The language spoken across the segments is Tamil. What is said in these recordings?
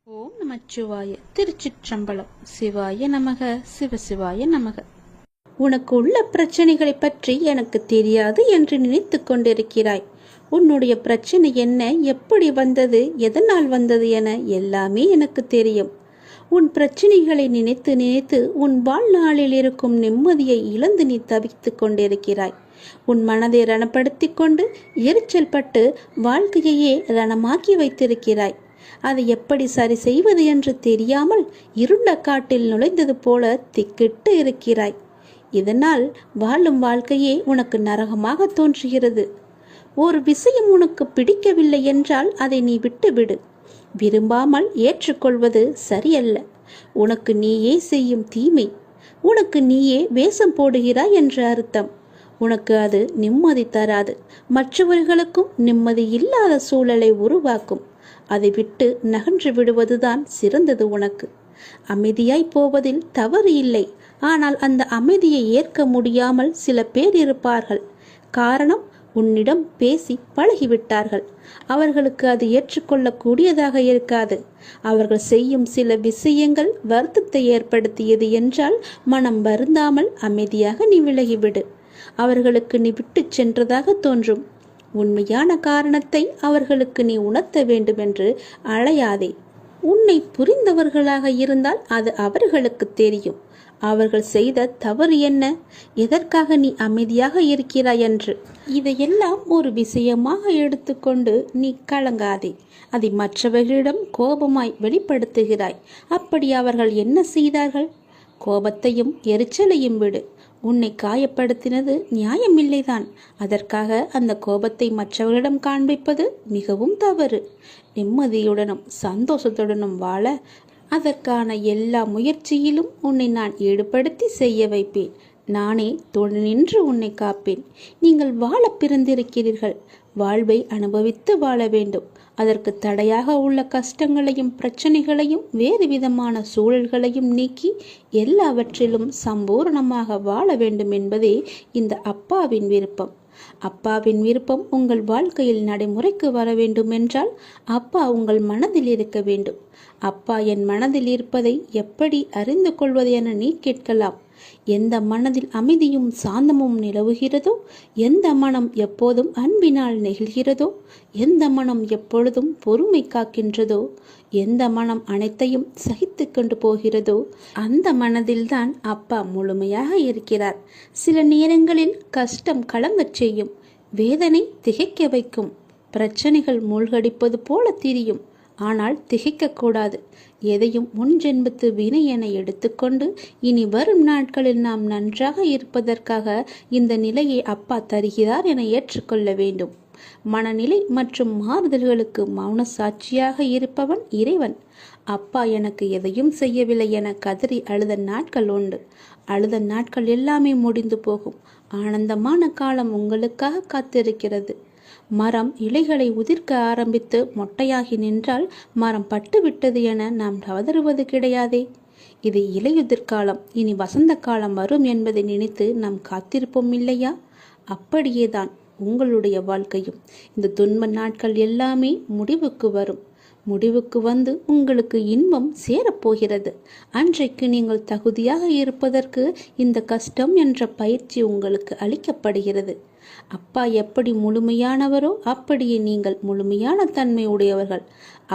ஓம் நமச்சிவாய. திருச்சிற்றம்பலம். சிவாய நமக. சிவசிவாய நமக. உனக்கு உள்ள பிரச்சனைகளை பற்றி எனக்கு தெரியாது என்று நினைத்து கொண்டிருக்கிறாய். உன்னுடைய பிரச்சனை என்ன, எப்படி வந்தது, எதனால் வந்தது என எல்லாமே எனக்கு தெரியும். உன் பிரச்சனைகளை நினைத்து நினைத்து உன் வாழ்நாளில் இருக்கும் நிம்மதியை இழந்து நீ தவித்துக் கொண்டிருக்கிறாய். உன் மனதை ரணப்படுத்தி கொண்டு எரிச்சல் பட்டு வாழ்க்கையையே ரணமாக்கி வைத்திருக்கிறாய். அதை எப்படி சரி செய்வது என்று தெரியாமல் இருண்ட காட்டில் நுழைந்தது போல திக்கிட்டு இருக்கிறாய். இதனால் வாழும் வாழ்க்கையே உனக்கு நரகமாக தோன்றுகிறது. ஒரு விஷயம் உனக்கு பிடிக்கவில்லை என்றால் அதை நீ விட்டுவிடு. விரும்பாமல் ஏற்றுக்கொள்வது சரியல்ல. உனக்கு நீயே செய்யும் தீமை. உனக்கு நீயே வேஷம் போடுகிறாய் என்று அர்த்தம். உனக்கு அது நிம்மதி தராது. மற்றவர்களுக்கும் நிம்மதி இல்லாத சூழலை உருவாக்கும். அதை விட்டு நகன்று விடுவதுதான் சிறந்தது உனக்கு. அமைதியாய் போவதில் தவறு இல்லை. ஆனால் அந்த அமைதியை ஏற்க முடியாமல் சில பேர் இருப்பார்கள். காரணம், உன்னிடம் பேசி பழகிவிட்டார்கள். அவர்களுக்கு அது ஏற்றுக்கொள்ளக்கூடியதாக இருக்காது. அவர்கள் செய்யும் சில விஷயங்கள் வருத்தத்தை ஏற்படுத்தியது என்றால் மனம் வருந்தாமல் அமைதியாக நீ விலகிவிடு. அவர்களுக்கு நீ விட்டு சென்றதாக தோன்றும். உண்மையான காரணத்தை அவர்களுக்கு நீ உணர்த்த வேண்டுமென்று அழையாதே. உன்னை புரிந்தவர்களாக இருந்தால் அது அவர்களுக்கு தெரியும். அவர்கள் செய்த தவறு என்ன, எதற்காக நீ அமைதியாக இருக்கிறாய் என்று. இதையெல்லாம் ஒரு விஷயமாக எடுத்துக்கொண்டு நீ கலங்காதே. அதை மற்றவர்களிடம் கோபமாய் வெளிப்படுத்துகிறாய். அப்படி அவர்கள் என்ன செய்தார்கள்? கோபத்தையும் எரிச்சலையும் விடு. உன்னை காயப்படுத்தினது நியாயமில்லைதான். அதற்காக அந்த கோபத்தை மற்றவர்களிடம் காண்பிப்பது மிகவும் தவறு. நிம்மதியுடனும் சந்தோஷத்துடனும் வாழ அதற்கான எல்லா முயற்சியிலும் உன்னை நான் ஈடுபடுத்தி செய்ய வைப்பேன். நானே துணை நின்று உன்னை காப்பேன். நீங்கள் வாழ பிறந்திருக்கிறீர்கள். வாழ்வை அனுபவித்து வாழ வேண்டும். அதற்கு தடையாக உள்ள கஷ்டங்களையும் பிரச்சனைகளையும் வேறு விதமான சூழல்களையும் நீக்கி எல்லாவற்றிலும் சம்பூர்ணமாக வாழ வேண்டும் என்பதே இந்த அப்பாவின் விருப்பம். அப்பாவின் விருப்பம் உங்கள் வாழ்க்கையில் நடைமுறைக்கு வர வேண்டும் என்றால் அப்பா உங்கள் மனதில் இருக்க வேண்டும். அப்பா என் மனதில் இருப்பதை எப்படி அறிந்து கொள்வது என நீ கேட்கலாம். எந்த மனதில் அமைதியும் சாந்தமும் நிலவுகிறதோ, எந்த மனம் எப்போதும் அன்பினால் நெகிழ்கிறதோ, எந்த மனம் எப்பொழுதும் பொறுமை காக்கின்றதோ, எந்த மனம் அனைத்தையும் சகித்து கொண்டு போகிறதோ அந்த மனதில்தான் அப்பா முழுமையாக இருக்கிறார். சில நேரங்களில் கஷ்டம் கலங்கச் செய்யும், வேதனை திகைக்க வைக்கும், பிரச்சனைகள் மூழ்கடிப்பது போல தெரியும். ஆனால் திகைக்கக்கூடாது. எதையும் முன் ஜென்மத்து வினை என எடுத்துக்கொண்டு இனி வரும் நாட்களில் நாம் நன்றாக இருப்பதற்காக இந்த நிலையை அப்பா தருகிறார் என ஏற்றுக்கொள்ள வேண்டும். மனநிலை மற்றும் மாறுதல்களுக்கு மௌன சாட்சியாக இருப்பவன் இறைவன். அப்பா எனக்கு எதையும் செய்யவில்லை என கதறி அழுத நாட்கள் உண்டு. அழுத நாட்கள் எல்லாமே முடிந்து போகும். ஆனந்தமான காலம் உங்களுக்காக காத்திருக்கிறது. மரம் இலைகளை உதிர்க்க ஆரம்பித்து மொட்டையாகி நின்றால் மரம் பட்டுவிட்டது என நாம் கதறுவது கிடையாதே. இது இலையுதிர்காலம். இனி வசந்த காலம் வரும் என்பதை நினைத்து நாம் காத்திருப்போம் இல்லையா? அப்படியேதான் உங்களுடைய வாழ்க்கையும். இந்த துன்ப நாட்கள் எல்லாமே முடிவுக்கு வரும். முடிவுக்கு வந்து உங்களுக்கு இன்பம் சேரப்போகிறது. அன்றைக்கு நீங்கள் தகுதியாக இருப்பதற்கு இந்த கஷ்டம் என்ற பயிற்சி உங்களுக்கு அளிக்கப்படுகிறது. அப்பா எப்படி முழுமையானவரோ அப்படியே நீங்கள் முழுமையான தன்மை உடையவர்கள்.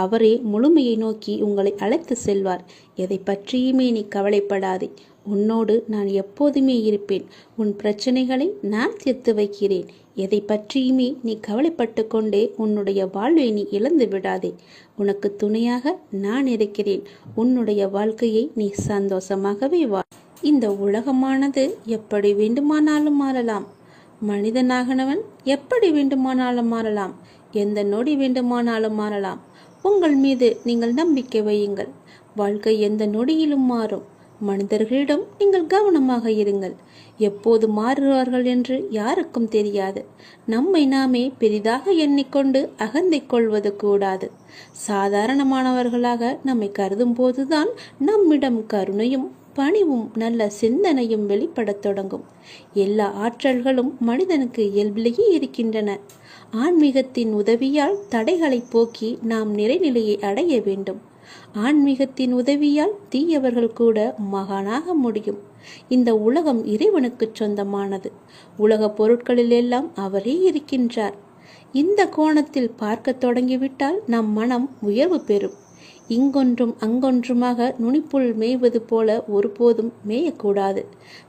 அவரே முழுமையை நோக்கி உங்களை அழைத்து செல்வார். எதை பற்றியுமே நீ கவலைப்படாதே. உன்னோடு நான் எப்போதுமே இருப்பேன். உன் பிரச்சனைகளை நான் தீர்த்து வைக்கிறேன். எதை பற்றியுமே நீ கவலைப்பட்டு கொண்டே உன்னுடைய வாழ்வை நீ இழந்து விடாதே. உனக்கு துணையாக நான் இருக்கிறேன். உன்னுடைய வாழ்க்கையை நீ சந்தோஷமாகவே வா. இந்த உலகமானது எப்படி வேண்டுமானாலும் மாறலாம். மனிதனாகனவன் எப்படி வேண்டுமானாலும் மாறலாம். எந்த நொடி வேண்டுமானாலும் மாறலாம். உங்கள் மீது நீங்கள் நம்பிக்கை வையுங்கள். வாழ்க்கை எந்த நொடியிலும் மாறும். மனிதர்களிடம் நீங்கள் கவனமாக இருங்கள். எப்போது மாறுவார்கள் என்று யாருக்கும் தெரியாது. நம்மை நாமே பெரிதாக எண்ணிக்கொண்டு அகந்தை கொள்வது கூடாது. சாதாரணமானவர்களாக நம்மை கருதும் போதுதான் நம்மிடம் கருணையும் பணிவும் நல்ல சிந்தனையும் வெளிப்படத் தொடங்கும். எல்லா ஆற்றல்களும் மனிதனுக்கு இயல்பிலேயே இருக்கின்றன. ஆன்மீகத்தின் உதவியால் தடைகளை போக்கி நாம் நிறைநிலையை அடைய வேண்டும். ஆன்மீகத்தின் உதவியால் தீயவர்கள் கூட மகானாக முடியும். இந்த உலகம் இறைவனுக்கு சொந்தமானது. உலக பொருட்களிலெல்லாம் அவரே இருக்கின்றார். இந்த கோணத்தில் பார்க்க தொடங்கிவிட்டால் நம் மனம் உயர்வு பெறும். இங்கொன்றும் அங்கொன்றுமாக நுனிப்புல் மேய்வது போல ஒருபோதும் மேயக்கூடாது.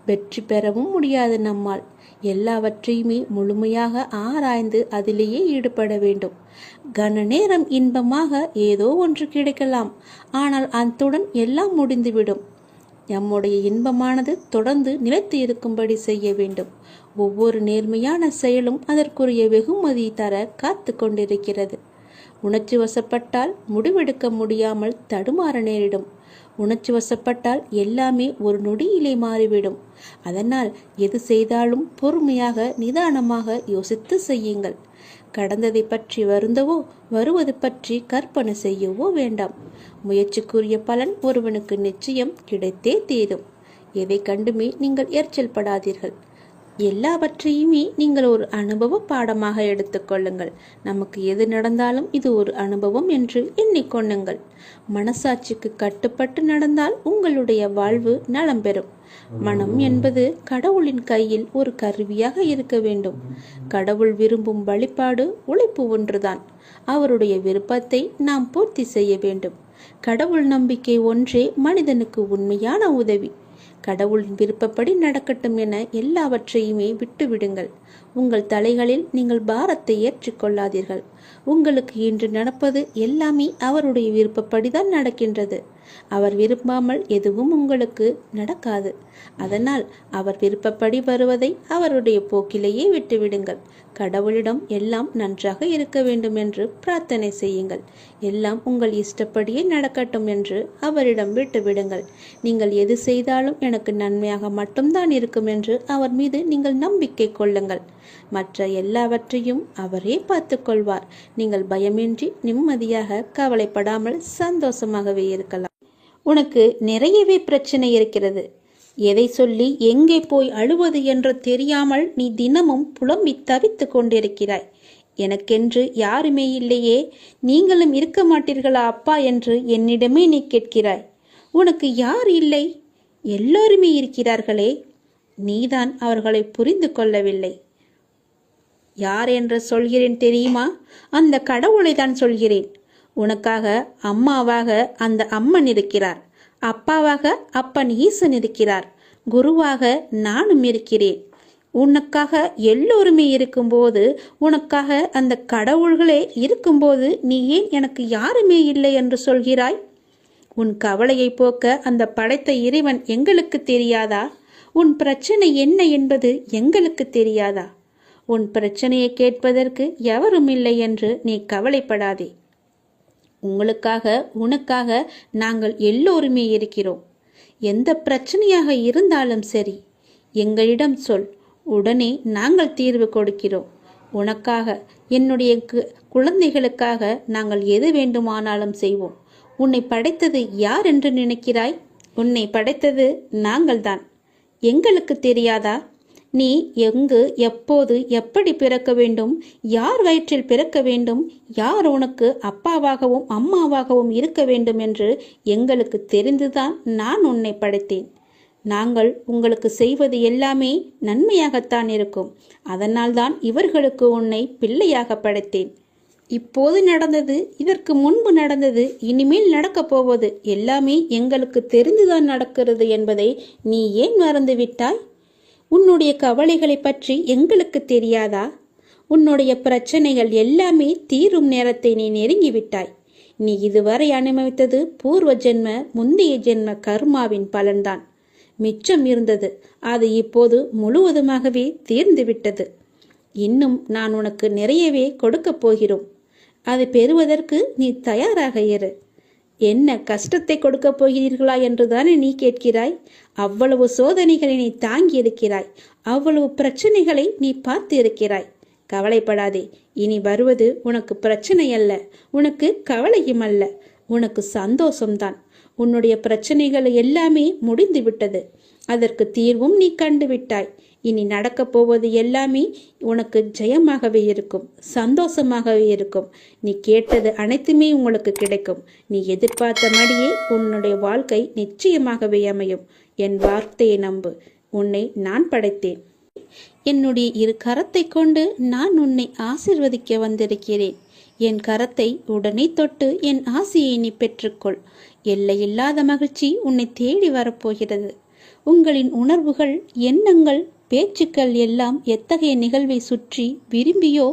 வெற்றி பெறவும் முடியாது நம்மால். எல்லாவற்றையுமே முழுமையாக ஆராய்ந்து அதிலேயே ஈடுபட வேண்டும். கன நேரம் இன்பமாக ஏதோ ஒன்று கிடைக்கலாம், ஆனால் அத்துடன் எல்லாம் முடிந்துவிடும். நம்முடைய இன்பமானது தொடர்ந்து நிலைத்து இருக்கும்படி செய்ய வேண்டும். ஒவ்வொரு நேர்மையான செயலும் அதற்குரிய வெகுமதி தர காத்து கொண்டிருக்கிறது. உணர்ச்சி வசப்பட்டால் முடிவெடுக்க முடியாமல் தடுமாற நேரிடும். உணர்ச்சி வசப்பட்டால் எல்லாமே ஒரு நொடியிலே மாறிவிடும். அதனால் எது செய்தாலும் பொறுமையாக நிதானமாக யோசித்து செய்யுங்கள். கடந்ததை பற்றி வருந்தவோ வருவது பற்றி கற்பனை செய்யவோ வேண்டாம். முயற்சிக்குரிய பலன் ஒருவனுக்கு நிச்சயம் கிடைத்தே தீரும். எதை கண்டுமே நீங்கள் எரிச்சல் படாதீர்கள். எல்லாவற்றையுமே நீங்கள் ஒரு அனுபவ பாடமாக எடுத்துக்கொள்ளுங்கள். நமக்கு எது நடந்தாலும் இது ஒரு அனுபவம் என்று எண்ணிக்கொள்ளுங்கள். மனசாட்சிக்கு கட்டுப்பட்டு நடந்தால் உங்களுடைய வாழ்வு நலம் பெறும். மனம் என்பது கடவுளின் கையில் ஒரு கருவியாக இருக்க வேண்டும். கடவுள் விரும்பும் வழிபாடு உழைப்பு ஒன்றுதான். அவருடைய விருப்பத்தை நாம் பூர்த்தி செய்ய வேண்டும். கடவுள் நம்பிக்கை ஒன்றே மனிதனுக்கு உண்மையான உதவி. கடவுளின் விருப்பப்படி நடக்கட்டும் என எல்லாவற்றையுமே விட்டுவிடுங்கள். உங்கள் தலைகளில் நீங்கள் பாரத்தை ஏற்றிக்கொள்ளாதீர்கள். உங்களுக்கு இன்று நடப்பது எல்லாமே அவருடைய விருப்பப்படிதான் நடக்கின்றது. அவர் விரும்பாமல் எதுவும் உங்களுக்கு நடக்காது. அதனால் அவர் விருப்பப்படி வருவதை அவருடைய போக்கிலேயே விட்டுவிடுங்கள். கடவுளிடம் எல்லாம் நன்றாக இருக்க வேண்டும் என்று பிரார்த்தனை செய்யுங்கள். எல்லாம் உங்கள் இஷ்டப்படியே நடக்கட்டும் என்று அவரிடம் விட்டுவிடுங்கள். நீங்கள் எது செய்தாலும் எனக்கு நன்மையாக மட்டும்தான் இருக்கும் என்று அவர் மீது நீங்கள் நம்பிக்கை கொள்ளுங்கள். மற்ற எல்லாவற்றையும் அவரே பார்த்து கொள்வார். நீங்கள் பயமின்றி நிம்மதியாக கவலைப்படாமல் சந்தோஷமாகவே இருக்கலாம். உனக்கு நிறையவே பிரச்சனை இருக்கிறது. எதை சொல்லி எங்கே போய் அழுவது என்று தெரியாமல் நீ தினமும் புலம்பி தவித்து கொண்டிருக்கிறாய். எனக்கென்று யாருமே இல்லையே, நீங்களும் இருக்க மாட்டீர்களா அப்பா என்று என்னிடமே நீ கேட்கிறாய். உனக்கு யார் இல்லை? எல்லோருமே இருக்கிறார்களே. நீதான் அவர்களை புரிந்து கொள்ளவில்லை. யார் என்று சொல்கிறேன் தெரியுமா? அந்த கடவுளை தான் சொல்கிறேன். உனக்காக அம்மாவாக அந்த அம்மன் இருக்கிறார். அப்பாவாக அப்பன் ஈசன் இருக்கிறார். குருவாக நானும் இருக்கிறேன். உனக்காக எல்லோருமே இருக்கும்போது, உனக்காக அந்த கடவுள்களே இருக்கும்போது நீ ஏன் எனக்கு யாருமே இல்லை என்று சொல்கிறாய்? உன் கவலையை போக்க அந்த படைத்த இறைவன் எங்களுக்கு தெரியாதா? உன் பிரச்சனை என்ன என்பது எங்களுக்கு தெரியாதா? உன் பிரச்சனையை கேட்பதற்கு எவரும் இல்லை என்று நீ கவலைப்படாதே. உங்களுக்காக உனக்காக நாங்கள் எல்லோருமே இருக்கிறோம். எந்த பிரச்சனையாக இருந்தாலும் சரி, எங்களிடம் சொல். உடனே நாங்கள் தீர்வு கொடுக்கிறோம். உனக்காக, என்னுடைய குழந்தைகளுக்காக நாங்கள் எது வேண்டுமானாலும் செய்வோம். உன்னை படைத்தது யார் என்று நினைக்கிறாய்? உன்னை படைத்தது நாங்கள்தான். எங்களுக்கு தெரியாதா? நீ எங்கு, எப்போது, எப்படி பிறக்க வேண்டும், யார் வயிற்றில் பிறக்க வேண்டும், யார் உனக்கு அப்பாவாகவும் அம்மாவாகவும் இருக்க வேண்டும் என்று எங்களுக்கு தெரிந்துதான் நான் உன்னை படைத்தேன். நாங்கள் உங்களுக்கு செய்வது எல்லாமே நன்மையாகத்தான் இருக்கும். அதனால்தான் இவர்களுக்கு உன்னை பிள்ளையாக படைத்தேன். இப்போது நடந்தது, இதற்கு முன்பு நடந்தது, இனிமேல் நடக்கப் போவது எல்லாமே எங்களுக்கு தெரிந்துதான் நடக்கிறது என்பதை நீ ஏன் மறந்துவிட்டாய்? உன்னுடைய கவலைகளை பற்றி எங்களுக்கு தெரியாதா? உன்னுடைய பிரச்சனைகள் எல்லாமே தீரும் நேரத்தை நீ நெருங்கிவிட்டாய். நீ இதுவரை அனுபவித்தது பூர்வ ஜென்ம முந்தைய ஜென்ம கர்மாவின் பலன்தான். மிச்சம் இருந்தது, அது இப்போது முழுவதுமாகவே தீர்ந்துவிட்டது. இன்னும் நான் உனக்கு நிறையவே கொடுக்கப் போகிறோம். அது பெறுவதற்கு நீ தயாராக இரு. என்ன கஷ்டத்தை கொடுக்கப் போகிறீர்களா என்றுதானே நீ கேட்கிறாய்? அவ்வளவு சோதனைகளை நீ தாங்கி இருக்கிறாய். அவ்வளவு பிரச்சனைகளை நீ பார்த்து இருக்கிறாய். கவலைப்படாதே. இனி வருவது உனக்கு பிரச்சனை அல்ல, உனக்கு கவலையும் அல்ல, உனக்கு சந்தோஷம்தான். உன்னுடைய பிரச்சனைகள் எல்லாமே முடிந்து விட்டது. அதற்கு தீர்வும் நீ கண்டு விட்டாய். இனி நடக்கப் போவது எல்லாமே உனக்கு ஜெயமாகவே இருக்கும், சந்தோஷமாகவே இருக்கும். நீ கேட்டது அனைத்துமே உங்களுக்கு கிடைக்கும். நீ எதிர்பார்த்த மாதிரியே உன்னுடைய வாழ்க்கை நிச்சயமாகவே அமையும். என் வார்த்தையை நம்பு. உன்னை நான் படைத்தேன். என்னுடைய இரு கரத்தை கொண்டு நான் உன்னை ஆசிர்வதிக்க வந்திருக்கிறேன். என் கரத்தை உடனே தொட்டு என் ஆசையை நீ பெற்றுக்கொள். எல்லையில்லாத மகிழ்ச்சி உன்னை தேடி வரப்போகிறது. உங்களின் உணர்வுகள், எண்ணங்கள், பேச்சுக்கள் எல்லாம் எத்தகைய நிகழ்வை சுற்றி விரும்பியோ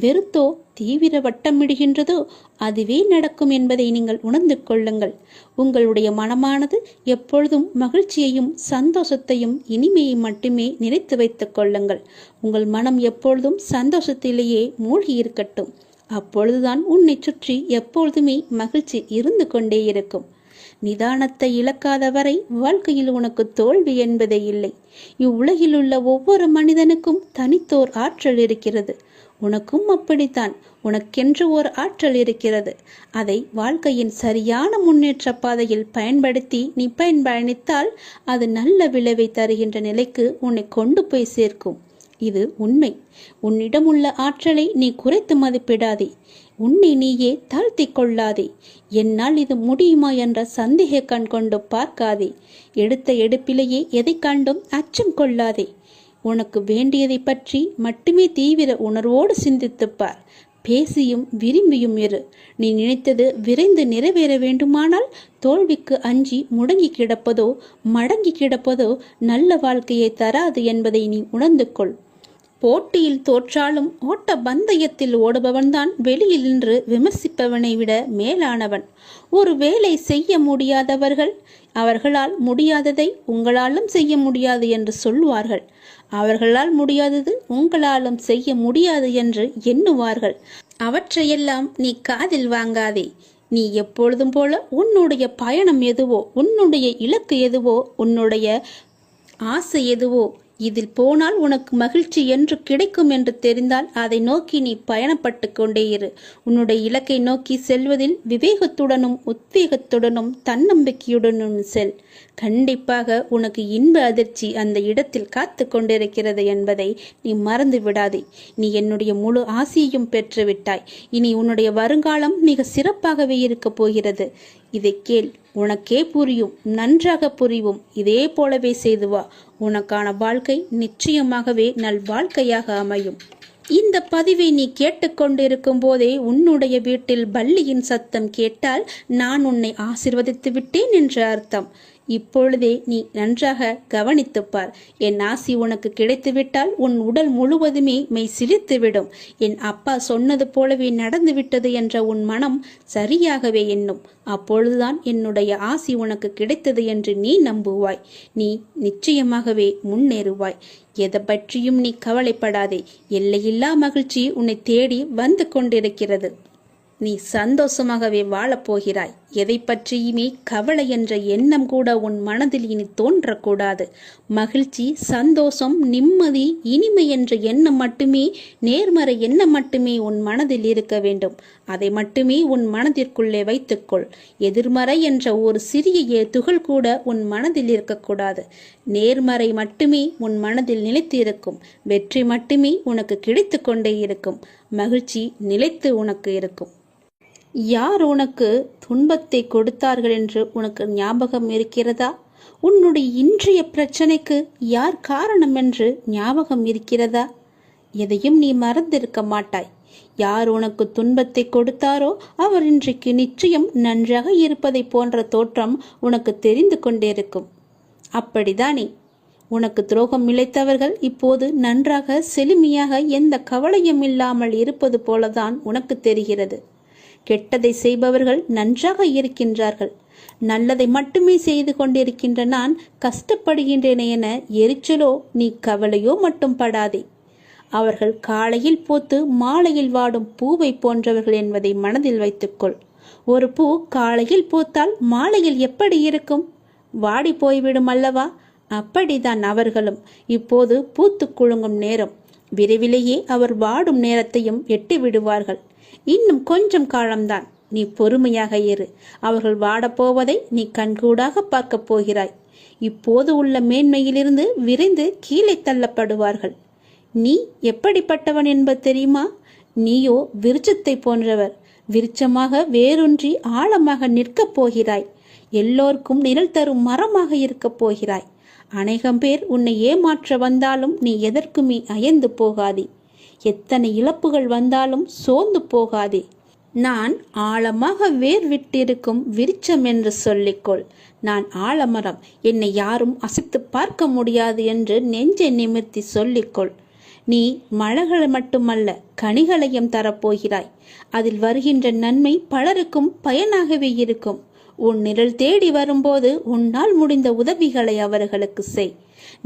வெறுத்தோ தீவிர வட்டமிடுகின்றதோ அதுவே நடக்கும் என்பதை நீங்கள் உணர்ந்து கொள்ளுங்கள். உங்களுடைய மனமானது எப்பொழுதும் மகிழ்ச்சியையும் சந்தோஷத்தையும் இனிமையை மட்டுமே நினைத்து வைத்துக் கொள்ளுங்கள். உங்கள் மனம் எப்பொழுதும் சந்தோஷத்திலேயே மூழ்கி இருக்கட்டும். அப்பொழுதுதான் உன்னை சுற்றி எப்பொழுதுமே மகிழ்ச்சி இருந்து கொண்டே இருக்கும். நிதானத்தை இழக்காத வரை வாழ்க்கையில் உனக்கு தோல்வி என்பதே இல்லை. இவ்வுலகில் உள்ள ஒவ்வொரு மனிதனுக்கும் தனித்தோர் ஆற்றல் இருக்கிறது. உனக்கும் அப்படித்தான். உனக்கென்று ஒரு ஆற்றல் இருக்கிறது. அதை வாழ்க்கையின் சரியான முன்னேற்ற பாதையில் பயன்படுத்தி நீ பயணித்தால் அது நல்ல விளைவை தருகின்ற நிலைக்கு உன்னை கொண்டு போய் சேர்க்கும். இது உண்மை. உன்னிடம் உள்ள ஆற்றலை நீ குறைத்து மதிப்பிடாதே. உன்னை நீயே தாழ்த்தி கொள்ளாதே. என்னால் இது முடியுமா என்ற சந்தேக கண் கொண்டு பார்க்காதே. எடுத்த எடுப்பிலேயே எதை கண்டும் அச்சம் கொள்ளாதே. உனக்கு வேண்டியதை பற்றி மட்டுமே தீவிர உணர்வோடு சிந்தித்துப்பார். பேசியும் விரும்பியும் இரு. நீ நினைத்தது விரைந்து நிறைவேற வேண்டுமானால் தோல்விக்கு அஞ்சி முடங்கி கிடப்பதோ மடங்கி கிடப்பதோ நல்ல வாழ்க்கையை தராது என்பதை நீ உணர்ந்து கொள். போட்டியில் தோற்றாலும் ஓட்ட பந்தயத்தில் ஓடுபவன்தான் வெளியில் நின்று விமர்சிப்பவனை விட மேலானவன். ஒரு வேலை செய்ய முடியாதவர்கள் அவர்களால் முடியாததை உங்களாலும் செய்ய முடியாது என்று சொல்வார்கள். அவர்களால் முடியாதது உங்களாலும் செய்ய முடியாது என்று எண்ணுவார்கள். அவற்றையெல்லாம் நீ காதில் வாங்காதே. நீ எப்பொழுதும் போல உன்னுடைய பயணம் எதுவோ, உன்னுடைய இலக்கு எதுவோ, உன்னுடைய ஆசை எதுவோ, இதில் போனால் உனக்கு மகிழ்ச்சி என்று கிடைக்கும் என்று தெரிந்தால் அதை நோக்கி நீ பயணப்பட்டு கொண்டே இரு. உன்னுடைய இலக்கை நோக்கி செல்வதில் விவேகத்துடனும் உத்வேகத்துடனும் தன்னம்பிக்கையுடனும் செல். கண்டிப்பாக உனக்கு இன்ப அதிர்ச்சி அந்த இடத்தில் காத்து கொண்டிருக்கிறது என்பதை நீ மறந்து விடாதே. நீ என்னுடைய முழு ஆசையையும் பெற்றுவிட்டாய். இனி உன்னுடைய வருங்காலம் மிக சிறப்பாகவே இருக்கப் போகிறது. இதை கேள், உனக்கே புரியும், நன்றாக புரியும். இதே போலவே செய்து வா. உனக்கான வாழ்க்கை நிச்சயமாகவே நல் வாழ்க்கையாக அமையும். இந்த பதிவை நீ கேட்டுக்கொண்டிருக்கும் போதே உன்னுடைய வீட்டில் பல்லியின் சத்தம் கேட்டால் நான் உன்னை ஆசிர்வதித்து விட்டேன் என்று அர்த்தம். இப்பொழுதே நீ நன்றாக கவனித்துப்பார். என் ஆசி உனக்கு கிடைத்துவிட்டால் உன் உடல் முழுவதுமே மெய் சிலித்துவிடும். என் அப்பா சொன்னது போலவே நடந்துவிட்டது என்ற உன் மனம் சரியாகவே எண்ணும். அப்பொழுதுதான் என்னுடைய ஆசி உனக்கு கிடைத்தது என்று நீ நம்புவாய். நீ நிச்சயமாகவே முன்னேறுவாய். எதை பற்றியும் நீ கவலைப்படாதே. எல்லையில்லா மகிழ்ச்சி உன்னை தேடி வந்து கொண்டிருக்கிறது. நீ சந்தோஷமாகவே வாழப்போகிறாய். எதை பற்றியுமே கவலை என்ற எண்ணம் கூட உன் மனதில் இனி தோன்றக்கூடாது. மகிழ்ச்சி, சந்தோஷம், நிம்மதி, இனிமை என்ற எண்ணம் மட்டுமே, நேர்மறை எண்ணம் மட்டுமே உன் மனதில் இருக்க வேண்டும். அதை மட்டுமே உன் மனதிற்குள்ளே வைத்துக்கொள். எதிர்மறை என்ற ஒரு சிறிய துகள் கூட உன் மனதில் இருக்கக்கூடாது. நேர்மறை மட்டுமே உன் மனதில் நிலைத்து இருக்கும். வெற்றி மட்டுமே உனக்கு கிடைத்து கொண்டே இருக்கும். மகிழ்ச்சி நிலைத்து உனக்கு இருக்கும். யார் உனக்கு துன்பத்தை கொடுத்தார்கள் என்று உனக்கு ஞாபகம் இருக்கிறதா? உன்னுடைய இன்றைய பிரச்சனைக்கு யார் காரணம் என்று ஞாபகம் இருக்கிறதா? எதையும் நீ மறந்திருக்க மாட்டாய். யார் உனக்கு துன்பத்தை கொடுத்தாரோ அவர் இன்றைக்கு நிச்சயம் நன்றாக இருப்பதை போன்ற தோற்றம் உனக்கு தெரிந்து கொண்டிருக்கும். அப்படிதானே? உனக்கு துரோகம் இழைத்தவர்கள் இப்போது நன்றாக செழுமையாக எந்த கவலையும் இல்லாமல் இருப்பது போலதான் உனக்கு தெரிகிறது. கெட்டதை செய்பவர்கள் நன்றாக இருக்கின்றார்கள். நல்லதை மட்டுமே செய்து கொண்டிருக்கின்ற நான் கஷ்டப்படுகின்றேனே என எரிச்சலோ நீ கவலையோ மட்டும் படாதே. அவர்கள் காலையில் பூத்து மாலையில் வாடும் பூவை போன்றவர்கள் என்பதை மனதில் வைத்துக்கொள். ஒரு பூ காலையில் பூத்தால் மாலையில் எப்படி இருக்கும்? வாடி போய்விடும் அல்லவா? அப்படிதான் அவர்களும். இப்போது பூத்து குலுங்கும் நேரம். விரைவிலேயே அவர் வாடும் நேரத்தையும் எட்டி விடுவார்கள். இன்னும் கொஞ்சம் காலம்தான். நீ பொறுமையாக இரு. அவர்கள் வாடப்போவதை நீ கண்கூடாக பார்க்கப் போகிறாய். இப்போது உள்ள மேன்மையிலிருந்து விரைந்து கீழே தள்ளப்படுவார்கள். நீ எப்படிப்பட்டவன் என்பது தெரியுமா? நீயோ விருட்சத்தை போன்றவர். விருட்சமாக வேரூன்றி ஆழமாக நிற்கப் போகிறாய். எல்லோருக்கும் நிழல் தரும் மரமாக இருக்கப் போகிறாய். அநேகம் பேர் உன்னை ஏமாற்ற வந்தாலும் நீ எதற்குமே அயர்ந்து போகாதே. எத்தனை இழப்புகள் வந்தாலும் சோர்ந்து போகாதே. நான் ஆழமாக வேர் விட்டிருக்கும் விருட்சம் என்று சொல்லிக்கொள். நான் ஆலமரம், என்னை யாரும் அசைத்து பார்க்க முடியாது என்று நெஞ்சை நிமிர்த்தி சொல்லிக்கொள். நீ மலர்கள் மட்டுமல்ல, கனிகளையும் தரப்போகிறாய். அதில் வருகின்ற நன்மை பலருக்கும் பயனாகவே இருக்கும். உன் நிழல் தேடி வரும்போது உன்னால் முடிந்த உதவிகளை அவர்களுக்கு செய்.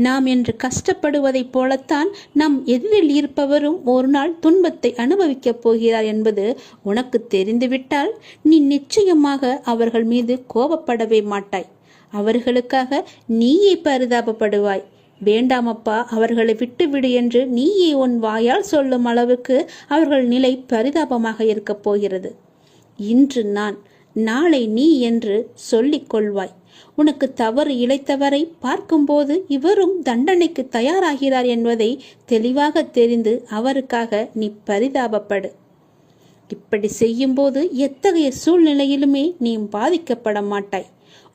நாம் என்று கஷ்டப்படுவதைப் போலத்தான் நம் எதிரில் இருப்பவரும் ஒரு நாள் துன்பத்தை அனுபவிக்கப் போகிறார் என்பது உனக்கு தெரிந்துவிட்டால் நீ நிச்சயமாக அவர்கள் மீது கோபப்படவே மாட்டாய். அவர்களுக்காக நீயே பரிதாபப்படுவாய். வேண்டாமப்பா, அவர்களை விட்டுவிடு என்று நீயே உன் வாயால் சொல்லும் அளவுக்கு அவர்கள் நிலை பரிதாபமாக இருக்கப் போகிறது. இன்று நான், நாளை நீ என்று சொல்லிக் கொள்வாய். உனக்கு தவறு இழைத்தவரை பார்க்கும்போது இவரும் தண்டனைக்கு தயாராகிறார் என்பதை தெளிவாக தெரிந்து அவருக்காக நீ பரிதாபப்படு. இப்படி செய்யும்போது எத்தகைய சூழ்நிலையிலுமே நீ பாதிக்கப்பட மாட்டாய்.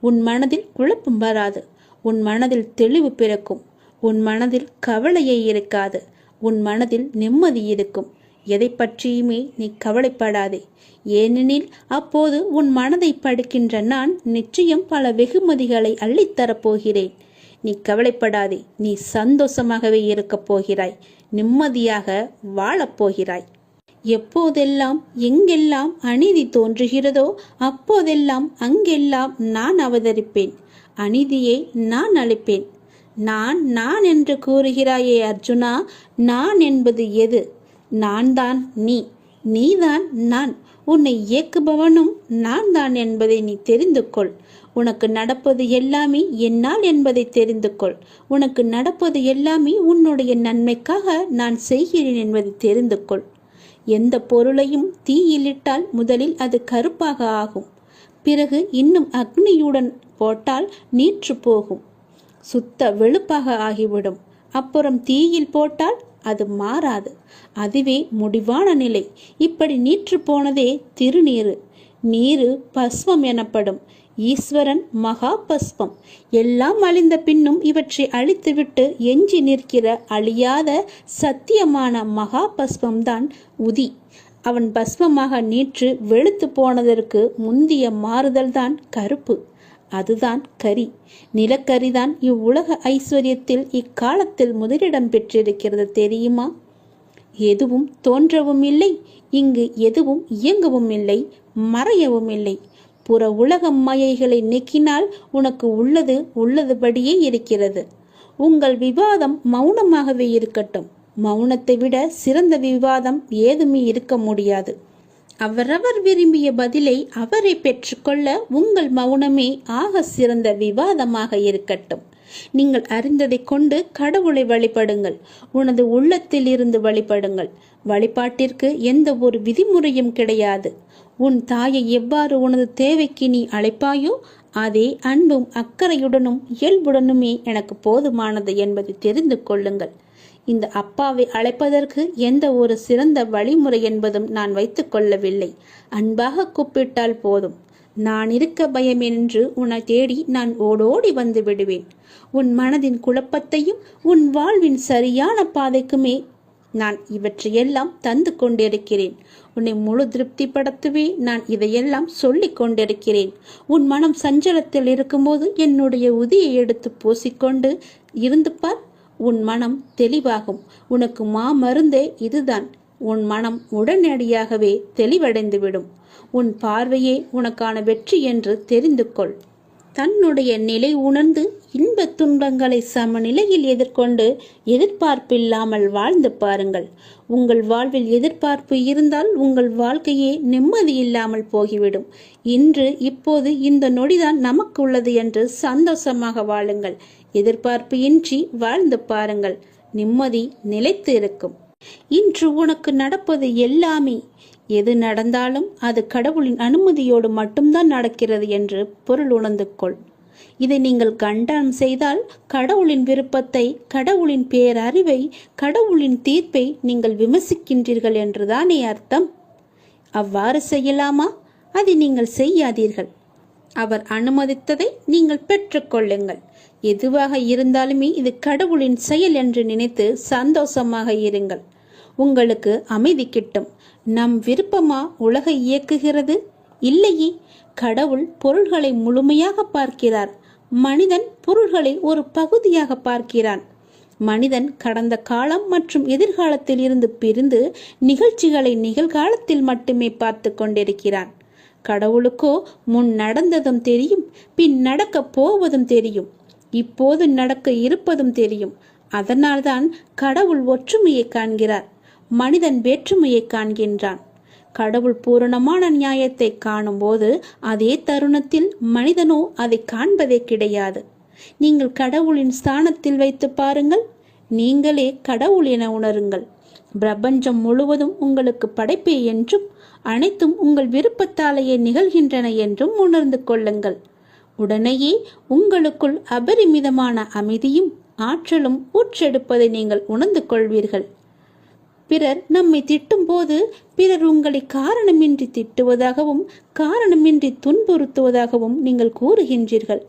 உன் மனதில் குழப்பம் வராது. உன் மனதில் தெளிவு பிறக்கும். உன் மனதில் கவலையே இருக்காது. உன் மனதில் நிம்மதி இருக்கும். எதை பற்றியுமே நீ கவலைப்படாதே. ஏனெனில் அப்போது உன் மனதை படுக்கின்ற நான் நிச்சயம் பல வெகுமதிகளை அள்ளித்தரப்போகிறேன். நீ கவலைப்படாதே. நீ சந்தோஷமாகவே இருக்கப் போகிறாய். நிம்மதியாக வாழப்போகிறாய். எப்போதெல்லாம் எங்கெல்லாம் அநீதி தோன்றுகிறதோ அப்போதெல்லாம் அங்கெல்லாம் நான் அவதரிப்பேன். அநீதியை நான் அழிப்பேன். நான் என்று கூறுகிறாயே அர்ஜுனா, நான் என்பது எது? நான் தான் நீ, நீதான் நான். உன்னை இயக்குபவனும் நான் தான் என்பதை நீ தெரிந்து கொள். உனக்கு நடப்பது எல்லாமே என்னால் என்பதை தெரிந்து கொள். உனக்கு நடப்பது எல்லாமே உன்னுடைய நன்மைக்காக நான் செய்கிறேன் என்பதை தெரிந்து கொள். எந்த பொருளையும் தீயிலிட்டால் முதலில் அது கருப்பாக ஆகும். பிறகு இன்னும் அக்னியுடன் போட்டால் நீற்று போகும், சுத்த வெளுப்பாக ஆகிவிடும். அப்புறம் தீயில் போட்டால் அது மாறாது. அதுவே முடிவான நிலை. இப்படி நீற்று போனதே திருநீரு. நீரு பஸ்வம் எனப்படும். ஈஸ்வரன் மகா பஸ்வம். எல்லாம் அழிந்த பின்னும் இவற்றை அழித்துவிட்டு எஞ்சி நிற்கிற அழியாத சத்தியமான மகா பஸ்வம்தான் உதி. அவன் பஸ்வமாக நீற்று வெளுத்து போனதற்கு முந்திய மாறுதல்தான் கருப்பு. அதுதான் கரி. நிலக்கரிதான் இவ்வுலக ஐஸ்வர்யத்தில் இக்காலத்தில் முதலிடம் பெற்றிருக்கிறது தெரியுமா? எதுவும் தோன்றவும் இல்லை, இங்கு எதுவும் இயங்கவும் இல்லை, மறையவும் இல்லை. புற உலக மாயைகளை நீக்கினால் உனக்கு உள்ளது உள்ளதுபடியே இருக்கிறது. உங்கள் விவாதம் மௌனமாகவே இருக்கட்டும். மௌனத்தை விட சிறந்த விவாதம் ஏதுமே இருக்க முடியாது. அவரவர் விரும்பிய பதிலை அவரை பெற்றுக்கொள்ள உங்கள் மௌனமே ஆக சிறந்த விவாதமாக இருக்கட்டும். நீங்கள் அறிந்ததை கொண்டு கடவுளை வழிபடுங்கள். உனது உள்ளத்தில் இருந்து வழிபடுங்கள். வழிபாட்டிற்கு எந்த ஒரு விதிமுறையும் கிடையாது. உன் தாயை எவ்வாறு உனது தேவைக்கு நீ அழைப்பாயோ அதே அன்பும் அக்கறையுடனும் இயல்புடனுமே எனக்கு போதுமானது என்பதை தெரிந்து கொள்ளுங்கள். இந்த அப்பாவை அழைப்பதற்கு எந்த ஒரு சிறந்த வழிமுறை என்பதும் நான் வைத்துக் கொள்ளவில்லை. அன்பாக கூப்பிட்டால் போதும். நான் இருக்க பயம் என்று உன்னை தேடி நான் ஓடோடி வந்து விடுவேன். உன் மனதின் குழப்பத்தையும் உன் வாழ்வின் சரியான பாதைக்குமே நான் இவற்றையெல்லாம் தந்து கொண்டிருக்கிறேன். உன்னை முழு திருப்திப்படுத்தவே நான் இதையெல்லாம் சொல்லிக் கொண்டிருக்கிறேன். உன் மனம் சஞ்சலத்தில் இருக்கும்போது என்னுடைய உதியை எடுத்து பூசிக்கொண்டு இருந்து பார். உன் மனம் தெளிவாகும். உனக்கு மாமருந்தே இதுதான். உன் மனம் உடனடியாகவே தெளிவடைந்துவிடும். உன் பார்வையே உனக்கான வெற்றி என்று தெரிந்து கொள். தன்னுடைய நிலை உணர்ந்து இன்ப துன்பங்களை சமநிலையில் எதிர்கொண்டு எதிர்பார்ப்பில்லாமல் வாழ்ந்து பாருங்கள். உங்கள் வாழ்வில் எதிர்பார்ப்பு இருந்தால் உங்கள் வாழ்க்கையே நிம்மதி இல்லாமல் போகிவிடும். இன்று இப்போது இந்த நொடிதான் நமக்கு உள்ளது என்று சந்தோஷமாக வாழுங்கள். எதிர்பார்ப்பு இன்றி வாழ்ந்து பாருங்கள். நிம்மதி நிலைத்து இருக்கும். இன்று உனக்கு நடப்பது எல்லாமே எது நடந்தாலும் அது கடவுளின் அனுமதியோடு மட்டும்தான் நடக்கிறது என்று பொருள் உணர்ந்து கொள். இதை நீங்கள் கண்டனம் செய்தால் கடவுளின் விருப்பத்தை, கடவுளின் பேரறிவை, கடவுளின் தீர்ப்பை நீங்கள் விமர்சிக்கின்றீர்கள் என்றுதானே அர்த்தம். அவ்வாறு செய்யலாமா? அதை நீங்கள் செய்யாதீர்கள். அவர் அனுமதித்ததை நீங்கள் பெற்றுக்கொள்ளுங்கள். எதுவாக இருந்தாலுமே இது கடவுளின் செயல் என்று நினைத்து சந்தோஷமாக இருங்கள். உங்களுக்கு அமைதி கிட்டும். நம் விருப்பமா உலகை இயக்குகிறது? இல்லையே. கடவுள் பொருள்களை முழுமையாக பார்க்கிறார். மனிதன் பொருள்களை ஒரு பகுதியாக பார்க்கிறான். மனிதன் கடந்த காலம் மற்றும் எதிர்காலத்தில் இருந்து பிரிந்து நிகழ்ச்சிகளை நிகழ்காலத்தில் மட்டுமே பார்த்து கொண்டிருக்கிறான். கடவுளுக்கோ முன் நடந்ததும் தெரியும், பின் நடக்க போவதும் தெரியும், இப்போது நடக்க இருப்பதும் தெரியும். அதனால்தான் கடவுள் ஒற்றுமையை காண்கிறார், மனிதன் வேற்றுமையை காண்கின்றான். கடவுள் பூரணமான நியாயத்தை காணும் போது அதே தருணத்தில் மனிதனோ அதை காண்பதே கிடையாது. நீங்கள் கடவுளின் ஸ்தானத்தில் வைத்து பாருங்கள். நீங்களே கடவுள் என உணருங்கள். பிரபஞ்சம் முழுவதும் உங்களுக்கு படைப்பே என்றும் அனைத்தும் உங்கள் விருப்பத்தாலேயே நிகழ்கின்றன என்றும் உணர்ந்து கொள்ளுங்கள். உடனேயே உங்களுக்குள் அபரிமிதமான அமைதியும் ஆற்றலும் ஊற்றெடுப்பதை நீங்கள் உணர்ந்து கொள்வீர்கள். பிறர் நம்மை திட்டும் போது பிறர் உங்களை காரணமின்றி திட்டுவதாகவும் காரணமின்றி துன்புறுத்துவதாகவும் நீங்கள் கூறுகின்றீர்கள்.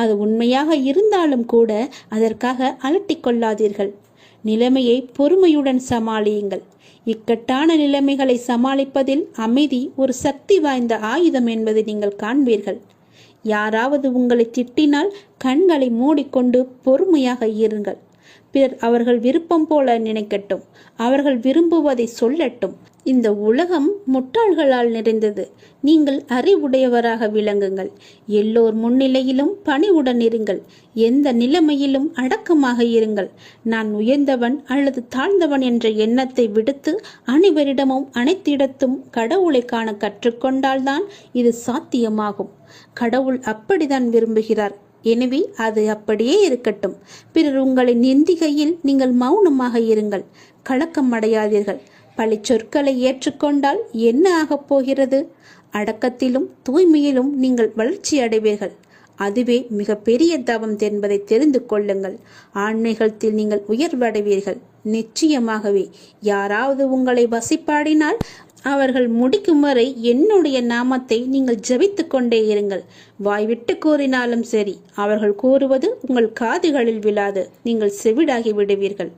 அது உண்மையாக இருந்தாலும் கூட அதற்காக அலட்டிக் கொள்ளாதீர்கள். நிலைமையை பொறுமையுடன் சமாளியுங்கள். இக்கட்டான நிலைமைகளை சமாளிப்பதில் அமைதி ஒரு சக்தி வாய்ந்த ஆயுதம் என்பதை நீங்கள் காண்பீர்கள். யாராவது உங்களை திட்டினால் கண்களை மூடிக்கொண்டு பொறுமையாக இருங்கள். பிறர் அவர்கள் விருப்பம் போல நினைக்கட்டும், அவர்கள் விரும்புவதை சொல்லட்டும். இந்த உலகம் முட்டாள்களால் நிறைந்தது. நீங்கள் அறிவுடையவராக விளங்குங்கள். எல்லோர் முன்னிலையிலும் பணிவுடன் இருங்கள். எந்த நிலைமையிலும் அடக்கமாக இருங்கள். நான் உயர்ந்தவன் அல்லது தாழ்ந்தவன் என்ற எண்ணத்தை விடுத்து அனைவரிடமும் அனைத்திடத்தும் கடவுளை காண கற்றுக்கொண்டால்தான் இது சாத்தியமாகும். கடவுள் அப்படித்தான் விரும்புகிறார். எனவே அது அப்படியே இருக்கட்டும். பிறர் உங்களை நிந்திக்கையில் நீங்கள் மௌனமாக இருங்கள். கலக்கம் அடையாதீர்கள். பழி சொற்களை ஏற்றுக்கொண்டால் என்ன ஆகப் போகிறது? அடக்கத்திலும் தூய்மையிலும் நீங்கள் வளர்ச்சி அடைவீர்கள். அதுவே மிக பெரிய தவம் என்பதை தெரிந்து கொள்ளுங்கள். ஆன்மீகத்தில் நீங்கள் உயர்வடைவீர்கள். நிச்சயமாகவே யாராவது உங்களை வசிப்பாடினால் அவர்கள் முடிக்கும் வரை என்னுடைய நாமத்தை நீங்கள் ஜபித்து கொண்டே இருங்கள். வாய்விட்டு கூறினாலும் சரி, அவர்கள் கூறுவது உங்கள் காதுகளில் விழாது. நீங்கள் செவிடாகி விடுவீர்கள்.